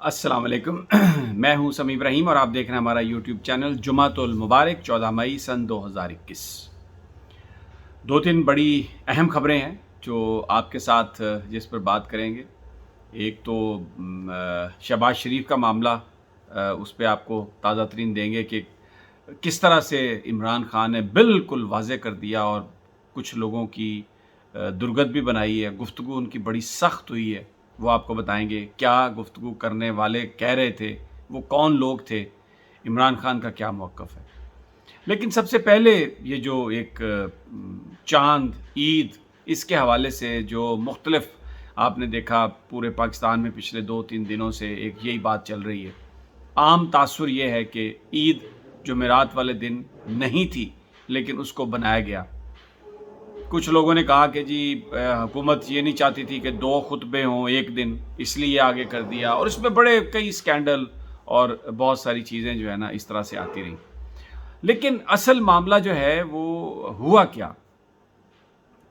अस्सलाम वालेकुम। मैं हूं समीम रहीम और आप देख रहे हैं हमारा यूट्यूब चैनल जुमातुल मुबारक 14 मई सन 2021। दो तीन बड़ी अहम खबरें हैं जो आपके साथ जिस पर बात करेंगे। एक तो शहबाज शरीफ का मामला, उस पर आपको ताज़ा तरीन देंगे कि किस तरह से इमरान खान ने बिल्कुल वाज़े कर दिया और कुछ लोगों की दुर्गत भी बनाई है। गुफ्तगू उनकी बड़ी सख्त हुई है, वो आपको बताएंगे। क्या गुफ्तगू करने वाले कह रहे थे, वो कौन लोग थे, इमरान खान का क्या मौक़िफ़ है। लेकिन सबसे पहले ये जो एक चाँद, ईद, इसके हवाले से जो मुख्तलिफ आपने देखा पूरे पाकिस्तान में पिछले 2-3 दिनों से एक यही बात चल रही है। आम तासुर ये है कि ईद जुमेरात वाले दिन नहीं थी, लेकिन उसको बनाया गया। कुछ लोगों ने कहा कि जी हुकूमत ये नहीं चाहती थी कि 2 खुतबे हों एक दिन, इसलिए आगे कर दिया। और इसमें बड़े कई स्कैंडल और बहुत सारी चीज़ें जो है ना इस तरह से आती रहीं। लेकिन असल मामला जो है वो हुआ क्या,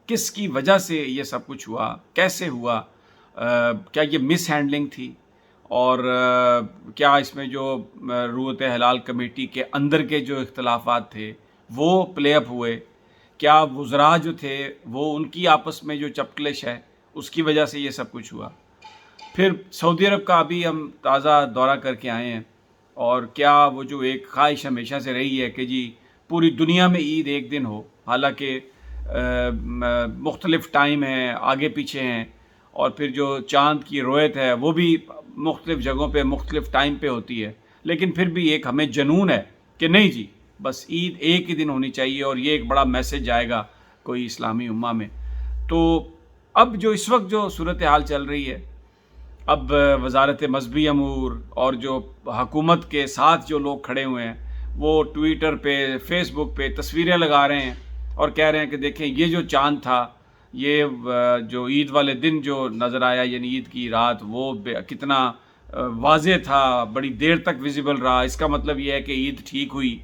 किसकी वजह से ये सब कुछ हुआ, कैसे हुआ, क्या ये मिस हैंडलिंग थी और क्या इसमें जो रूयत हलाल कमेटी के अंदर के जो इख्तलाफात थे वो प्ले अप हुए, क्या वुज़रा जो थे वो उनकी आपस में जो चपकलिश है उसकी वजह से ये सब कुछ हुआ। फिर सऊदी अरब का अभी हम ताज़ा दौरा करके आए हैं और क्या वो जो एक ख्वाहिश हमेशा से रही है कि जी पूरी दुनिया में ईद एक दिन हो, हालांकि मुख्तलिफ टाइम हैं, आगे पीछे हैं, और फिर जो चाँद की रोयत है वो भी मुख्तलिफ जगहों पे मुख्तलिफ टाइम पे होती है, लेकिन फिर भी एक हमें जुनून है कि नहीं जी बस ईद एक ही दिन होनी चाहिए और ये एक बड़ा मैसेज जाएगा कोई इस्लामी उम्मा में। तो अब जो इस वक्त जो सूरत हाल चल रही है, अब वजारत मजहबी अमूर और जो हुकूमत के साथ जो लोग खड़े हुए हैं वो ट्विटर पे, फेसबुक पे तस्वीरें लगा रहे हैं और कह रहे हैं कि देखें ये जो चाँद था, ये जो ईद वाले दिन जो नज़र आया यानी ईद की रात, वो कितना वाज़े था, बड़ी देर तक विजिबल रहा। इसका मतलब ये है कि ईद ठीक हुई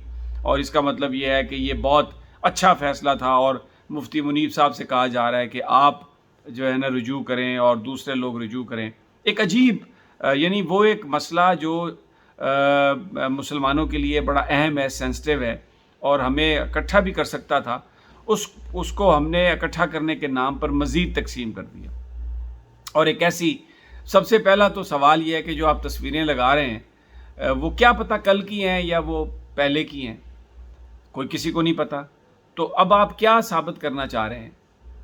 और इसका मतलब ये है कि ये बहुत अच्छा फ़ैसला था। और मुफ्ती मुनीब साहब से कहा जा रहा है कि आप जो है ना रुजू करें और दूसरे लोग रुजू करें। एक अजीब यानी वो एक मसला जो मुसलमानों के लिए बड़ा अहम है, सेंसिटिव है और हमें इकट्ठा भी कर सकता था, उसको हमने इकट्ठा करने के नाम पर मज़ीद तकसीम कर दिया। और एक ऐसी, सबसे पहला तो सवाल ये है कि जो आप तस्वीरें लगा रहे हैं वो क्या पता कल की हैं या वो पहले की हैं, कोई किसी को नहीं पता। तो अब आप क्या साबित करना चाह रहे हैं?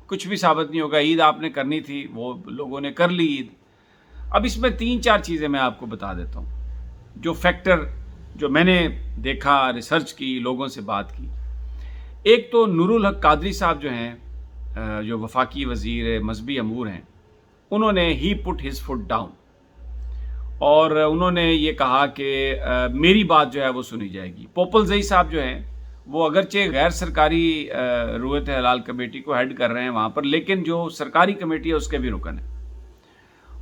कुछ भी साबित नहीं होगा। ईद आपने करनी थी, वो लोगों ने कर ली ईद। अब इसमें 3-4 चीज़ें मैं आपको बता देता हूँ, जो फैक्टर जो मैंने देखा, रिसर्च की, लोगों से बात की। एक तो नूरुल हक कादरी साहब जो हैं, जो वफाकी वज़ीर मजहबी अमूर हैं, उन्होंने ही पुट हिज फुट डाउन और उन्होंने ये कहा कि मेरी बात जो है वो सुनी जाएगी। पोपल ज़ई साहब जो हैं वो अगरचे गैर सरकारी रूयत हलाल कमेटी को हेड कर रहे हैं वहाँ पर, लेकिन जो सरकारी कमेटी है उसके भी रुकन है।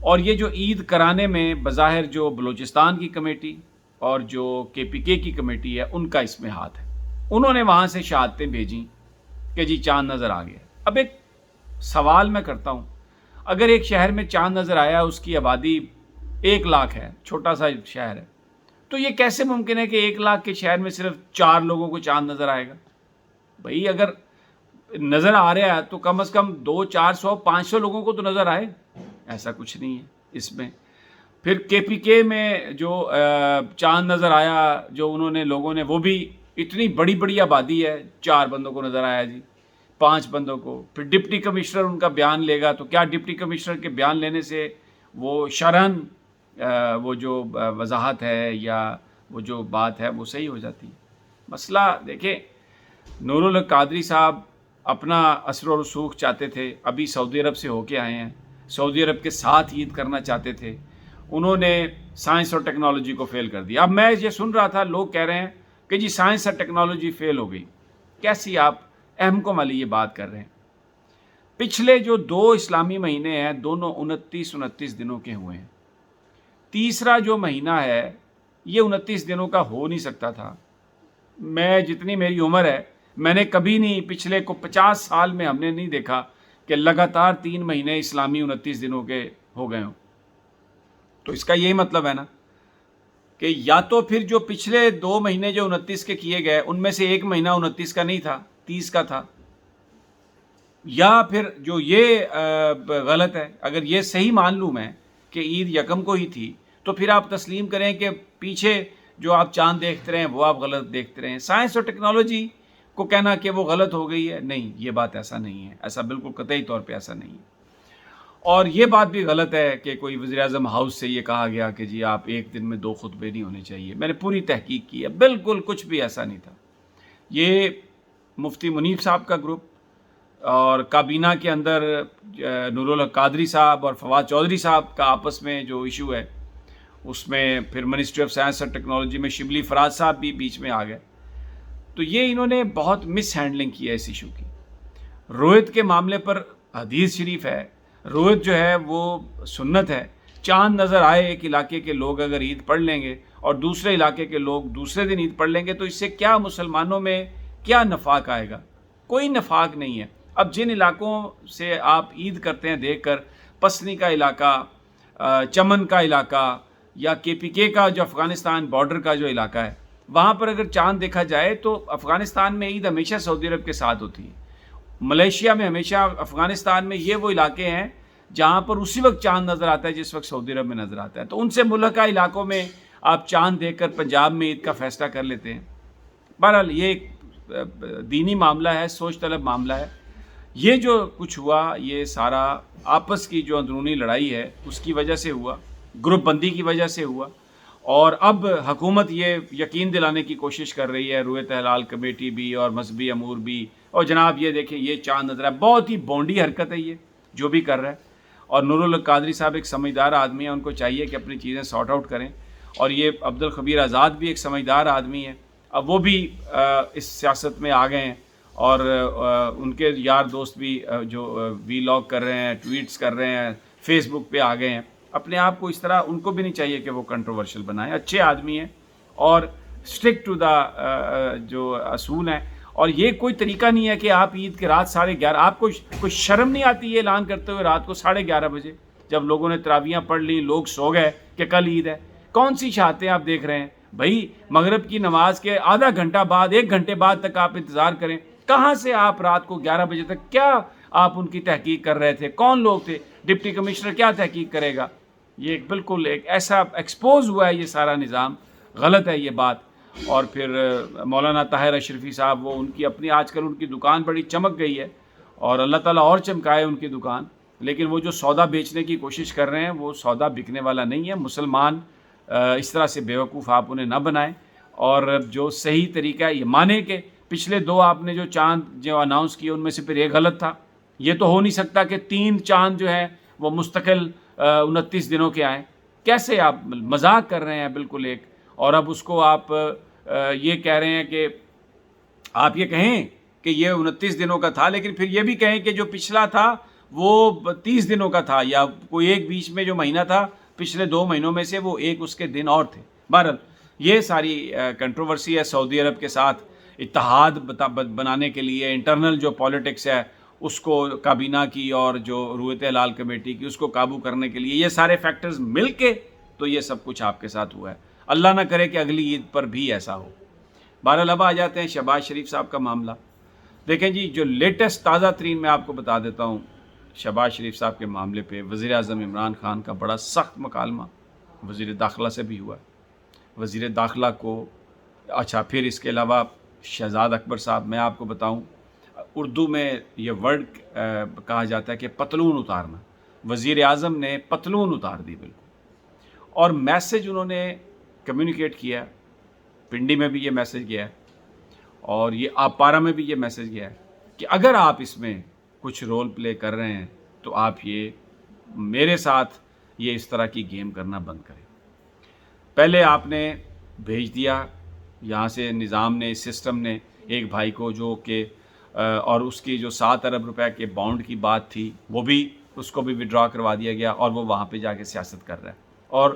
और ये जो ईद कराने में बज़ाहिर जो बलूचिस्तान की कमेटी और जो KPK की कमेटी है उनका इसमें हाथ है। उन्होंने वहाँ से शहादतें भेजी कि जी चाँद नज़र आ गया। अब एक सवाल मैं करता हूँ, अगर एक शहर में चाँद नज़र आया, उसकी आबादी 1 लाख है, छोटा सा शहर है, तो ये कैसे मुमकिन है कि 1 लाख के शहर में सिर्फ 4 लोगों को चाँद नज़र आएगा? भाई अगर नज़र आ रहा है तो कम से कम 200-400-500 लोगों को तो नज़र आए। ऐसा कुछ नहीं है इसमें। फिर KPK में जो चाँद नज़र आया, जो उन्होंने लोगों ने, वो भी इतनी बड़ी बड़ी आबादी है, 4 बंदों को नज़र आया जी, 5 बंदों को। फिर डिप्टी कमिश्नर उनका बयान लेगा, तो क्या डिप्टी कमिश्नर के बयान लेने से वो शरन वो जो वजाहत है या वो जो बात है वो सही हो जाती है? मसला देखें, नूरुल हक कादरी साहब अपना असर और रसूख चाहते थे, अभी सऊदी अरब से होके आए हैं, सऊदी अरब के साथ ईद करना चाहते थे, उन्होंने साइंस और टेक्नोलॉजी को फ़ेल कर दिया। अब मैं ये सुन रहा था, लोग कह रहे हैं कि जी साइंस और टेक्नोलॉजी फ़ेल हो गई। कैसी आप अहमको वाली ये बात कर रहे हैं? पिछले जो 2 इस्लामी महीने हैं, दोनों 29 दिनों के हुए हैं। तीसरा जो महीना है ये 29 दिनों का हो नहीं सकता था। मैं, जितनी मेरी उम्र है, मैंने कभी नहीं, पिछले को 50 साल में हमने नहीं देखा कि लगातार 3 महीने इस्लामी 29 दिनों के हो गए हों। تو اس کا یہی مطلب ہے نا کہ یا تو پھر جو پچھلے 2 مہینے جو 29 کے کیے گئے ان میں سے ایک مہینہ 29 کا نہیں تھا، 30 کا تھا، یا پھر جو یہ غلط ہے. اگر یہ صحیح مان لوں میں کہ عید یکم کو ہی تھی تو پھر آپ تسلیم کریں کہ پیچھے جو آپ چاند دیکھتے رہے وہ آپ غلط دیکھتے رہے. سائنس اور ٹیکنالوجی کو کہنا کہ وہ غلط ہو گئی ہے، نہیں، یہ بات ایسا نہیں ہے، ایسا بالکل قطعی طور پہ ایسا نہیں ہے. اور یہ بات بھی غلط ہے کہ کوئی وزیراعظم ہاؤس سے یہ کہا گیا کہ جی آپ ایک دن میں 2 خطبے نہیں ہونے چاہیے. میں نے پوری تحقیق کی ہے، بالکل کچھ بھی ایسا نہیں تھا. یہ مفتی منیب صاحب کا گروپ اور کابینہ کے اندر نور الحق قادری صاحب اور فواد چودھری صاحب کا آپس میں جو ایشو ہے اس میں پھر منسٹری آف سائنس اور ٹیکنالوجی میں شبلی فراز صاحب بھی بیچ میں آ گئے. تو یہ انہوں نے بہت مس ہینڈلنگ کی ہے اس ایشو کی. رویت کے معاملے پر حدیث شریف ہے، رویت جو ہے وہ سنت ہے. چاند نظر آئے ایک علاقے کے لوگ اگر عید پڑھ لیں گے اور دوسرے علاقے کے لوگ دوسرے دن عید پڑھ لیں گے تو اس سے کیا مسلمانوں میں کیا نفاق آئے گا؟ کوئی نفاق نہیں ہے. اب جن علاقوں سے آپ عید کرتے ہیں دیکھ کر، پسنی کا علاقہ، چمن کا علاقہ یا KPK کا جو افغانستان بارڈر کا جو علاقہ ہے، وہاں پر اگر چاند دیکھا جائے تو افغانستان میں عید ہمیشہ سعودی عرب کے ساتھ ہوتی ہے. ملیشیا میں ہمیشہ، افغانستان میں یہ وہ علاقے ہیں جہاں پر اسی وقت چاند نظر آتا ہے جس وقت سعودی عرب میں نظر آتا ہے. تو ان سے ملحقہ علاقوں میں آپ چاند دیکھ کر پنجاب میں عید کا فیصلہ کر لیتے ہیں. بہرحال یہ ایک دینی معاملہ ہے، سوچ طلب معاملہ ہے. یہ جو کچھ ہوا یہ سارا آپس کی جو اندرونی لڑائی ہے اس کی وجہ سے ہوا، گروپ بندی کی وجہ سے ہوا. اور اب حکومت یہ یقین دلانے کی کوشش کر رہی ہے، رویت ہلال کمیٹی بھی اور مذہبی امور بھی، اور جناب یہ دیکھیں یہ چاند نظر ہے. بہت ہی بونڈی حرکت ہے یہ جو بھی کر رہا ہے. اور نور الحق قادری صاحب ایک سمجھدار آدمی ہیں، ان کو چاہیے کہ اپنی چیزیں سارٹ آؤٹ کریں. اور یہ عبدالخبیر آزاد بھی ایک سمجھدار آدمی ہے، اب وہ بھی اس سیاست میں آ گئے ہیں. اور ان کے یار دوست بھی جو وی لاگ کر رہے ہیں، ٹویٹس کر رہے ہیں، فیس بک پہ آ گئے ہیں. اپنے آپ کو اس طرح، ان کو بھی نہیں چاہیے کہ وہ کنٹروورشل بنائیں. اچھے آدمی ہیں اور اسٹرک ٹو دا جو اصول ہیں. اور یہ کوئی طریقہ نہیں ہے کہ آپ عید کے رات 11:30، آپ کو کوئی شرم نہیں آتی یہ اعلان کرتے ہوئے رات کو 11:30 بجے جب لوگوں نے تراویحاں پڑھ لی، لوگ سو گئے کہ کل عید ہے؟ کون سی شہادتیں آپ دیکھ رہے ہیں بھائی؟ مغرب کی نماز کے آدھا گھنٹہ بعد، 1 گھنٹے بعد تک آپ انتظار کریں. کہاں سے آپ رات کو 11 بجے تک کیا آپ ان کی تحقیق کر رہے تھے؟ کون لوگ تھے؟ ڈپٹی کمشنر کیا تحقیق کرے گا؟ یہ بالکل ایک ایسا ایکسپوز ہوا ہے یہ سارا نظام، غلط ہے یہ بات. اور پھر مولانا طاہر اشرفی صاحب، وہ ان کی اپنی آج کل ان کی دکان بڑی چمک گئی ہے اور اللہ تعالیٰ اور چمکائے ان کی دکان. لیکن وہ جو سودا بیچنے کی کوشش کر رہے ہیں وہ سودا بکنے والا نہیں ہے. مسلمان اس طرح سے بیوقوف آپ انہیں نہ بنائیں. اور جو صحیح طریقہ ہے یہ مانے کہ پچھلے 2 آپ نے جو چاند جو اناؤنس کیے ان میں سے پھر ایک غلط تھا. یہ تو ہو نہیں سکتا کہ 3 چاند جو ہیں وہ مستقل 29 دنوں کے آئیں. کیسے آپ مذاق کر رہے ہیں بالکل ایک. اور اب اس کو آپ یہ کہہ رہے ہیں کہ آپ یہ کہیں کہ یہ 29 دنوں کا تھا، لیکن پھر یہ بھی کہیں کہ جو پچھلا تھا وہ 30 دنوں کا تھا، یا کوئی ایک بیچ میں جو مہینہ تھا پچھلے 2 مہینوں میں سے وہ ایک اس کے دن اور تھے. بہرحال یہ ساری کنٹروورسی ہے. سعودی عرب کے ساتھ اتحاد بنانے کے لیے انٹرنل جو پالیٹکس ہے اس کو کابینہ کی اور جو رویت ہلال کمیٹی کی اس کو قابو کرنے کے لیے یہ سارے فیکٹرز مل کے تو یہ سب کچھ آپ کے ساتھ ہوا ہے. اللہ نہ کرے کہ اگلی عید پر بھی ایسا ہو. بہرحال اب آ جاتے ہیں شہباز شریف صاحب کا معاملہ. دیکھیں جی، جو لیٹسٹ تازہ ترین میں آپ کو بتا دیتا ہوں شہباز شریف صاحب کے معاملے پہ. وزیر اعظم عمران خان کا بڑا سخت مکالمہ وزیر داخلہ سے بھی ہوا ہے. وزیر داخلہ کو اچھا، پھر اس کے علاوہ شہزاد اکبر صاحب، میں آپ کو بتاؤں اردو میں یہ ورڈ کہا جاتا ہے کہ پتلون اتارنا. وزیر اعظم نے پتلون اتار دی بالکل. اور میسج انہوں نے کمیونیکیٹ کیا، پنڈی میں بھی یہ میسج گیا ہے اور یہ آپارا میں بھی یہ میسج گیا ہے کہ اگر آپ اس میں کچھ رول پلے کر رہے ہیں تو آپ یہ میرے ساتھ یہ اس طرح کی گیم کرنا بند کریں. پہلے آپ نے بھیج دیا یہاں سے، نظام نے، سسٹم نے ایک بھائی کو جو کہ اور اس کی جو 7 ارب روپے کے بانڈ کی بات تھی وہ بھی، اس کو بھی وڈرا کروا دیا گیا اور وہ وہاں پہ جا کے سیاست کر رہا ہے. اور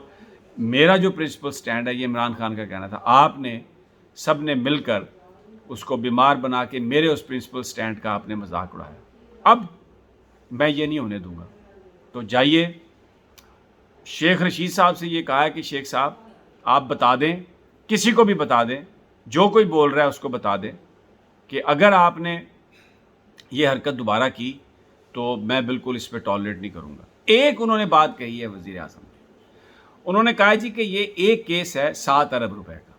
میرا جو پرنسپل سٹینڈ ہے، یہ عمران خان کا کہنا تھا، آپ نے سب نے مل کر اس کو بیمار بنا کے میرے اس پرنسپل سٹینڈ کا آپ نے مذاق اڑایا. اب میں یہ نہیں ہونے دوں گا. تو جائیے शेख रशीद साहब से ये कहा है कि शेख साहब आप बता दें, किसी को भी बता दें, जो कोई बोल रहा है उसको बता दें कि अगर आपने ये हरकत दोबारा की तो मैं बिल्कुल इस पर टॉलरेट नहीं करूँगा। एक उन्होंने बात कही है वज़ीर आज़म ने, उन्होंने कहा जी कि ये एक केस है 7 अरब रुपए का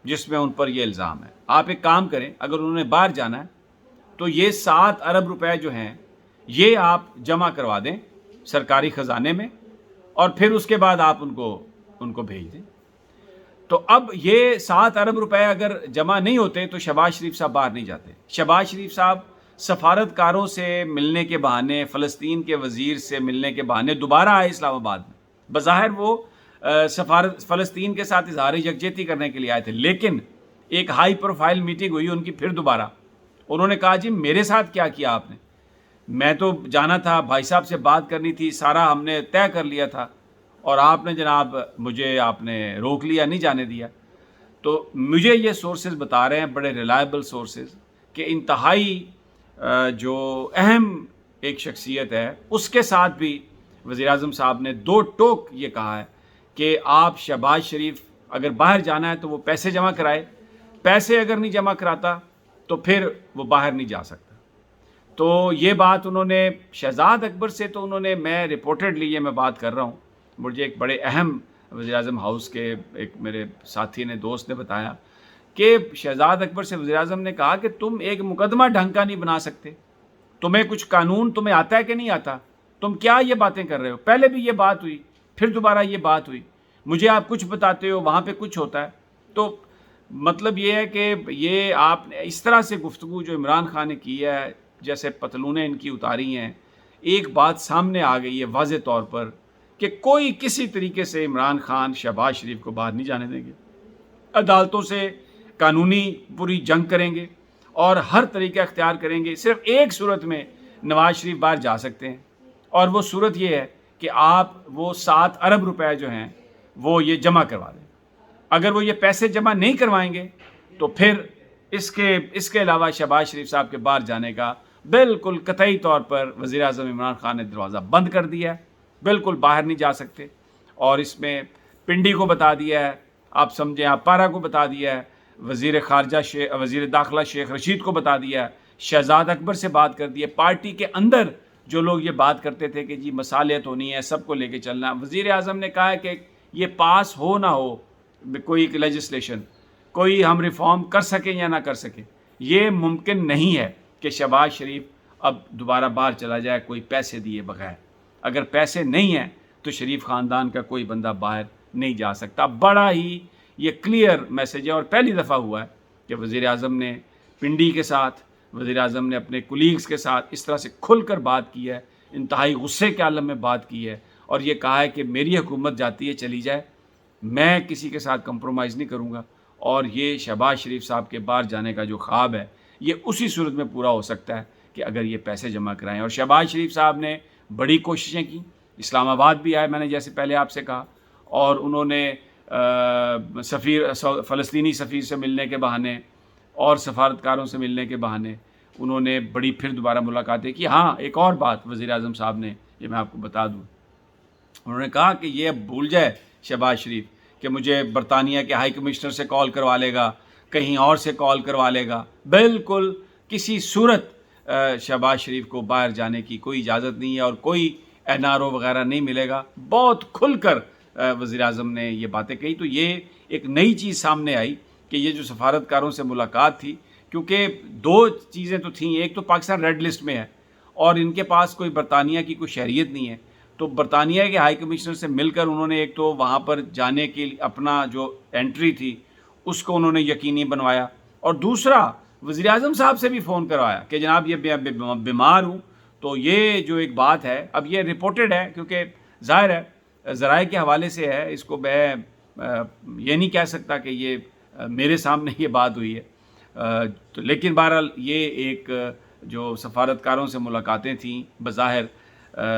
जिसमें उन पर ये इल्ज़ाम है। आप एक काम करें, अगर उन्होंने बाहर जाना है तो ये 7 अरब रुपए जो हैं ये आप जमा करवा दें सरकारी ख़जाने में और फिर उसके बाद आप उनको भेज दें। तो अब ये 7 अरब रुपए अगर जमा नहीं होते तो शहबाज शरीफ साहब बाहर नहीं जाते। शहबाज शरीफ साहब सफारतकारों से मिलने के बहाने, फ़लस्तीन के वज़ीर से मिलने के बहाने दोबारा आए इस्लामाबाद में। बज़ाहिर वो फ़लस्तीन के साथ इज़हार यकजहती करने के लिए आए थे, लेकिन एक हाई प्रोफाइल मीटिंग हुई उनकी फिर दोबारा। उन्होंने कहा जी मेरे साथ क्या किया आपने, मैं तो जाना था, भाई साहब से बात करनी थी, सारा हमने तय कर लिया था और आपने जनाब मुझे आपने रोक लिया, नहीं जाने दिया। तो मुझे ये सोर्सेज बता रहे हैं, बड़े रिलायबल सोर्सेज, कि इंतहाई जो अहम एक शख्सियत है उसके साथ भी वज़ीर आज़म साहब ने दो टोक ये कहा है कि आप शहबाज शरीफ अगर बाहर जाना है तो वो पैसे जमा कराए, पैसे अगर नहीं जमा कराता तो फिर वो बाहर नहीं जा सकता। तो ये बात उन्होंने शहजाद अकबर से, तो उन्होंने, मैं रिपोर्टेडली ये मैं बात कर रहा हूँ, मुझे एक बड़े अहम वज़ीर आज़म हाउस के एक मेरे साथी ने, दोस्त ने बताया कि शहजाद अकबर से वज़ीर आज़म ने कहा कि तुम एक मुकदमा ढंग का नहीं बना सकते, तुम्हें कुछ कानून तुम्हें आता है कि नहीं आता, तुम क्या ये बातें कर रहे हो। पहले भी ये बात हुई, फिर दोबारा ये बात हुई, मुझे आप कुछ बताते हो, वहाँ पे कुछ होता है। तो मतलब ये है कि ये आपने इस तरह से गुफ्तगू जो इमरान खान ने की है, जैसे पतलूनें इनकी उतारी हैं, एक बात सामने आ गई है वाज़े तौर पर कि कोई किसी तरीके से इमरान खान शहबाज शरीफ को बाहर नहीं जाने देंगे, अदालतों से कानूनी पूरी जंग करेंगे और हर तरीका अख्तियार करेंगे। सिर्फ एक सूरत में नवाज शरीफ बाहर जा सकते हैं और वो सूरत ये है कि आप वो 7 अरब रुपए जो हैं वो ये जमा करवा दें। अगर वो ये पैसे जमा नहीं करवाएंगे तो फिर इसके अलावा शहबाज शरीफ साहब के बाहर जाने का बिल्कुल कतई तौर पर वज़ीर आज़म इमरान खान ने दरवाज़ा बंद कर दिया है, बिल्कुल बाहर नहीं जा सकते। और इसमें पिंडी को बता दिया है, आप समझें, आप पारा को बता दिया है, वज़ीर दाखिला शेख रशीद को बता दिया है, शहजाद अकबर से बात कर दी है। पार्टी के अंदर जो लोग ये बात करते थे कि जी मसालियत होनी है, सबको लेके चलना, वज़ीर आज़म ने कहा है कि ये पास हो ना हो कोई लेजिस्लेशन, कोई हम रिफॉर्म कर सकें या ना कर सकें, ये मुमकिन नहीं है कि शहबाज शरीफ अब दोबारा बाहर चला जाए कोई पैसे दिए बगैर। अगर पैसे नहीं हैं तो शरीफ ख़ानदान का कोई बंदा बाहर नहीं जा सकता। बड़ा ही ये क्लियर मैसेज है और पहली दफ़ा हुआ है कि वज़ीर आज़म ने पिंडी के साथ, वज़ीर आज़म ने अपने कुलीग्स के साथ इस तरह से खुल कर बात की है, इंतहाई गुस्से के आलम में बात की है और ये कहा है कि मेरी हुकूमत जाती है चली जाए, मैं किसी के साथ कंप्रोमाइज़ नहीं करूँगा। और ये शहबाज शरीफ साहब के बाहर जाने का जो ख्वाब है ये उसी सूरत में पूरा हो सकता है कि अगर ये पैसे जमा कराएं। और शहबाज शरीफ साहब ने बड़ी कोशिशें की, इस्लामाबाद भी आए, मैंने जैसे पहले आपसे कहा, और उन्होंने फ़लस्तीनी सफ़ीर से मिलने के बहाने और सफारतकारों से मिलने के बहाने उन्होंने बड़ी फिर दोबारा मुलाकातें की। हाँ, एक और बात वज़ीर आज़म साहब ने, ये मैं आपको बता दूँ, उन्होंने कहा कि ये अब भूल जाए शहबाज शरीफ कि मुझे बरतानिया के हाई कमिश्नर से कॉल करवा लेगा, कहीं और से कॉल करवा लेगा। बिल्कुल किसी सूरत शहबाज शरीफ को बाहर जाने की कोई इजाज़त नहीं है और कोई NRO वगैरह नहीं मिलेगा। बहुत खुलकर वज़ीर आज़म ने ये बातें कही। तो ये एक नई चीज़ सामने आई कि ये जो सफारतकारों से मुलाकात थी, क्योंकि दो चीज़ें तो थीं, एक तो पाकिस्तान रेड लिस्ट में है और इनके पास कोई बरतानिया की कोई शहरियत नहीं है। तो बरतानिया के हाई कमिश्नर से मिलकर उन्होंने एक तो वहाँ पर जाने के अपना जो एंट्री थी उसको उन्होंने यकीनी बनवाया, और दूसरा वज़ीर आज़म साहब से भी फ़ोन करवाया कि जनाब ये बीमार हूँ। तो ये जो एक बात है, अब ये रिपोर्टेड है क्योंकि ज़ाहिर है ज़राए के हवाले से है, इसको मैं ये नहीं कह सकता कि ये मेरे सामने ये बात हुई है। तो लेकिन बहरहाल ये एक जो सफारतकारों से मुलाकातें थीं बज़ाहिर,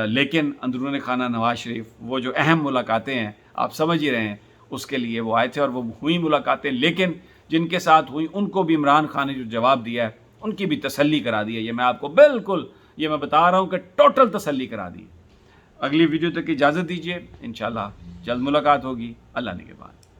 लेकिन अंदरूनी खाना नवाज शरीफ, वो जो अहम मुलाकातें हैं आप समझ ही रहे हैं, उसके लिए वो आए थे और वो हुई मुलाकातें। लेकिन जिनके साथ हुई उनको भी इमरान खान ने जो जवाब दिया है उनकी भी तसल्ली करा दी है। ये मैं आपको बिल्कुल, ये मैं बता रहा हूँ कि टोटल तसल्ली करा दी। اگلی ویڈیو تک اجازت دیجیے، انشاءاللہ جلد ملاقات ہوگی، اللہ نے کے بعد۔